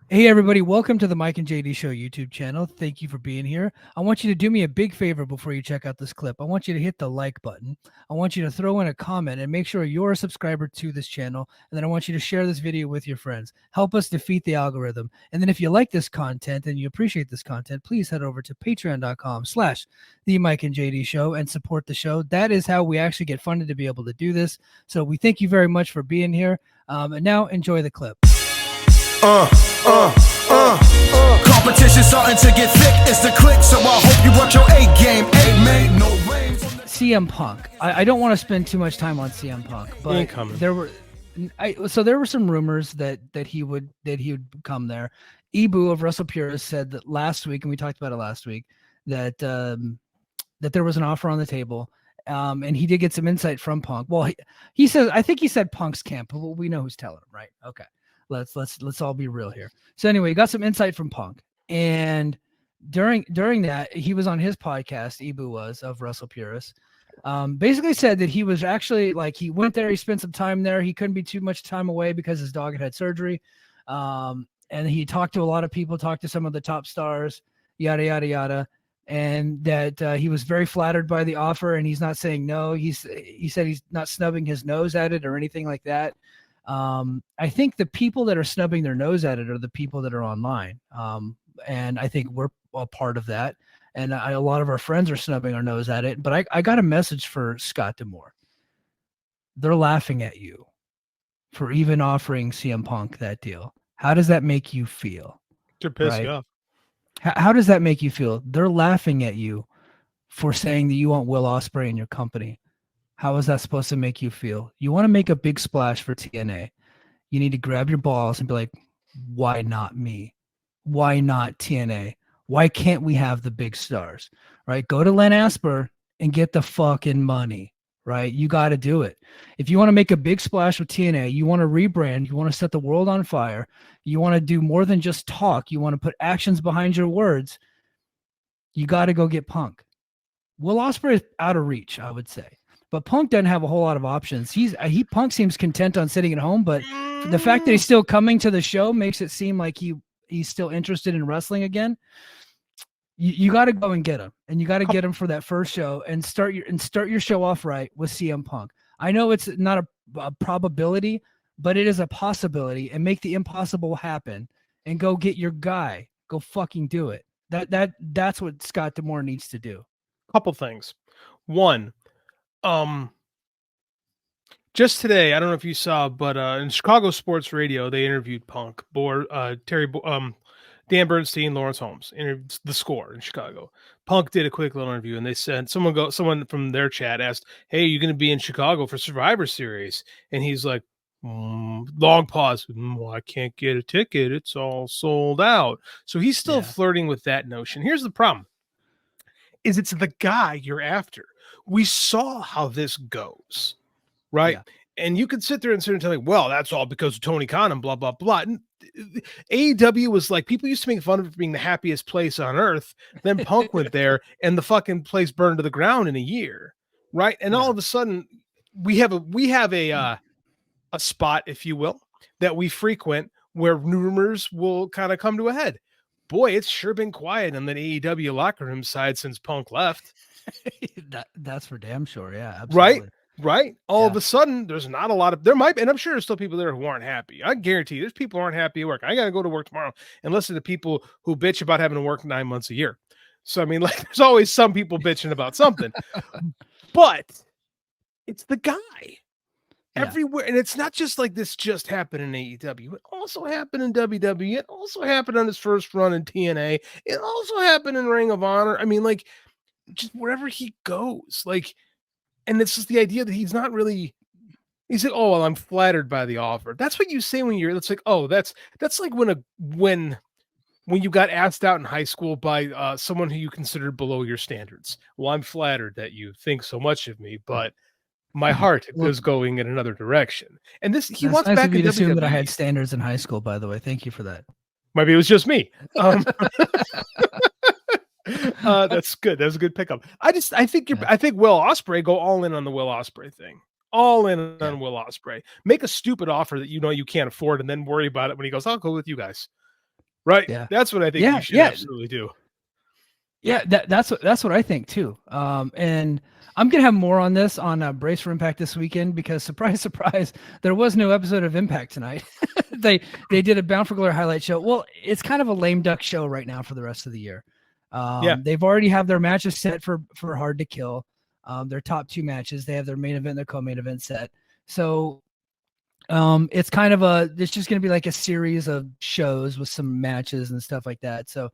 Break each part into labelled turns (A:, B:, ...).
A: Hey everybody, welcome to the Mike and JD Show YouTube channel. Thank you for being here. I want you to do me a big favor before you check out this clip. I want you to hit the like button. I want you to throw in a comment and make sure you're a subscriber to this channel. And then I want you to share this video with your friends. Help us defeat the algorithm. And then if you like this content and you appreciate this content, please head over to patreon.com/ the Mike and JD Show and support the show. That is how we actually get funded to be able to do this. So we thank you very much for being here. And now enjoy the clip.
B: Competition starting to get thick. It's the click, so I hope you watch your A game. Ain't made no rain.
A: CM Punk. I don't want to spend too much time on CM Punk, but there were some rumors that he would come there. Ibu of Wrestle Purist said that last week, and we talked about it last week, that that there was an offer on the table, and he did get some insight from Punk. Well, he says, I think he said Punk's camp, but we know who's telling him, right? Okay. Let's all be real here. So anyway, he got some insight from Punk, and during that, he was on his podcast. Ibu was of Wrestle Purist. Basically said that he was actually he went there, he spent some time there. He couldn't be too much time away because his dog had surgery. And he talked to a lot of people, talked to some of the top stars, yada yada yada, and that he was very flattered by the offer, and he's not saying no. He said he's not snubbing his nose at it or anything like that. I think the people that are snubbing their nose at it are the people that are online. And I think we're a part of that. And a lot of our friends are snubbing our nose at it. But I got a message for Scott D'Amore. They're laughing at you for even offering CM Punk that deal. How does that make you feel?
C: To piss you off.
A: How does that make you feel? They're laughing at you for saying that you want Will Ospreay in your company. How is that supposed to make you feel? You want to make a big splash for TNA. You need to grab your balls and be like, why not me? Why not TNA? Why can't we have the big stars? Right? Go to Len Asper and get the fucking money. Right? You got to do it. If you want to make a big splash with TNA, you want to rebrand, you want to set the world on fire, you want to do more than just talk, you want to put actions behind your words, you got to go get Punk. Will Ospreay is out of reach, I would say. But Punk doesn't have a whole lot of options. Punk seems content on sitting at home, but the fact that he's still coming to the show makes it seem like he's still interested in wrestling again. You got to go and get him, and you got to get him for that first show and start your show off right with CM Punk. I know it's not a probability, but it is a possibility, and make the impossible happen and go get your guy. Go fucking do it. That's what Scott D'Amore needs to do.
C: Couple things. One, just today, I don't know if you saw, but in Chicago Sports Radio, they interviewed Punk, Dan Bernstein, Lawrence Holmes, interviewed The Score in Chicago. Punk did a quick little interview, and they said someone from their chat asked, "Hey, you going to be in Chicago for Survivor Series?" And he's like, long pause. Well, I can't get a ticket; it's all sold out. So he's still flirting with that notion. Here's the problem: is it's the guy you're after. We saw how this goes, right? Yeah. And you could sit there and tell me, well, that's all because of Tony Khan and blah, blah, blah. And AEW was like, people used to make fun of it being the happiest place on earth. Then Punk went there and the fucking place burned to the ground in a year, right? And all of a sudden we have a spot, if you will, that we frequent where rumors will kind of come to a head. Boy, it's sure been quiet on that AEW locker room side since Punk left.
A: That's for damn sure. Yeah, absolutely.
C: Right. All of a sudden, there's not a lot of, and I'm sure there's still people there who aren't happy. I guarantee you, there's people who aren't happy at work. I got to go to work tomorrow and listen to people who bitch about having to work 9 months a year. So, I mean, there's always some people bitching about something, but it's the guy everywhere. And it's not just like this just happened in AEW. It also happened in WWE. It also happened on his first run in TNA. It also happened in Ring of Honor. I mean, just wherever he goes, and it's just the idea that he's not really, he's like, oh, well, I'm flattered by the offer. That's what you say when it's like, oh, that's like when you got asked out in high school by someone who you considered below your standards. Well, I'm flattered that you think so much of me, but my heart is going in another direction. And he wants back
A: to assume that I had standards in high school, by the way. Thank you for that.
C: Maybe it was just me. That's good. That was a good pickup. I think Will Ospreay, go all in on the Will Ospreay thing. All in on Will Ospreay. Make a stupid offer that you know you can't afford, and then worry about it when he goes, I'll go with you guys. Right.
A: Yeah.
C: That's what I think you should absolutely do.
A: Yeah, that's what I think too. And I'm gonna have more on this on Brace for Impact this weekend because surprise, surprise, there was no episode of Impact tonight. they did a Bound for Glory highlight show. Well, it's kind of a lame duck show right now for the rest of the year. They've already have their matches set for Hard to Kill. Their top 2 matches. They have their main event, and their co-main event set. So it's kind of it's just going to be like a series of shows with some matches and stuff like that. So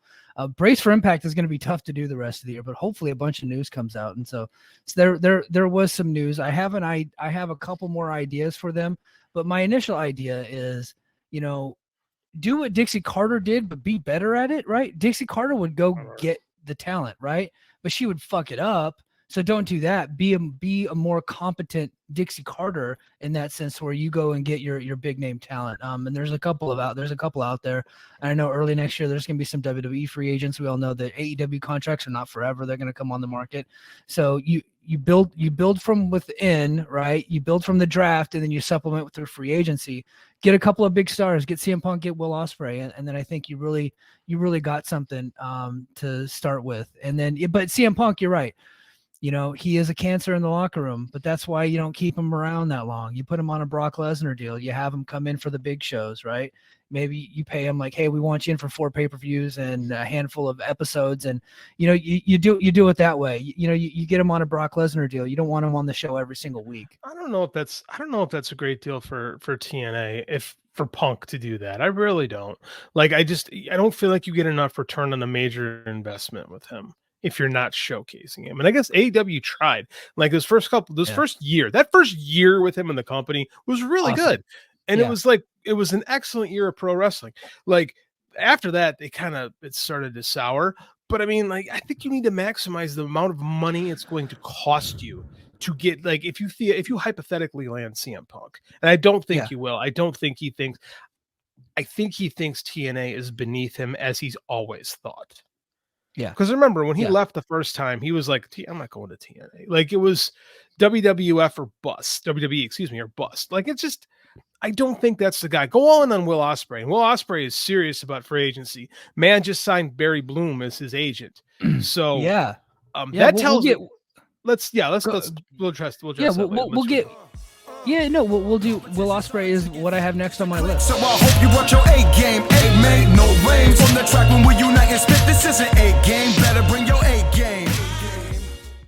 A: Brace for Impact is going to be tough to do the rest of the year, but hopefully a bunch of news comes out. And so there was some news. I have a couple more ideas for them, but my initial idea is, do what Dixie Carter did, but be better at it, right? Dixie Carter would go get the talent, right? But she would fuck it up. So don't do that. Be a more competent Dixie Carter in that sense, where you go and get your big name talent. And there's a couple out there. And I know early next year there's going to be some WWE free agents. We all know that AEW contracts are not forever; they're going to come on the market. So you build from within, right? You build from the draft, and then you supplement through free agency. Get a couple of big stars. Get CM Punk, get Will Ospreay, and then I think you really got something to start with. And then, but CM Punk, you're right. He is a cancer in the locker room, but that's why you don't keep him around that long. You put him on a Brock Lesnar deal. You have him come in for the big shows, right? Maybe you pay him like, hey, we want you in for 4 pay-per-views and a handful of episodes. And, you do it that way. You get him on a Brock Lesnar deal. You don't want him on the show every single week.
C: I don't know if that's a great deal for TNA for Punk to do that. I really don't. Like, I don't feel like you get enough return on a major investment with him if you're not showcasing him. And I guess AEW tried. Like first year with him in the company was really awesome. Good. And it was an excellent year of pro wrestling. Like after that, it started to sour. But I mean, like, I think you need to maximize the amount of money it's going to cost you to get, like, if you hypothetically land CM Punk, and I don't think you will. I think he thinks TNA is beneath him, as he's always thought.
A: Yeah.
C: Because remember when he left the first time, he was like, I'm not going to TNA. Like, it was WWF or bust. WWE, excuse me, or bust. Like, it's just, I don't think that's the guy. Go on Will Ospreay. And Will Ospreay is serious about free agency. Man just signed Barry Bloom as his agent. So that tells you. We'll address that later.
A: We'll do Will Ospreay is what I have next on my list.
B: So I hope you brought your A game. A made no rain from the track when we unite and spit. This isn't A game. Better bring your A game.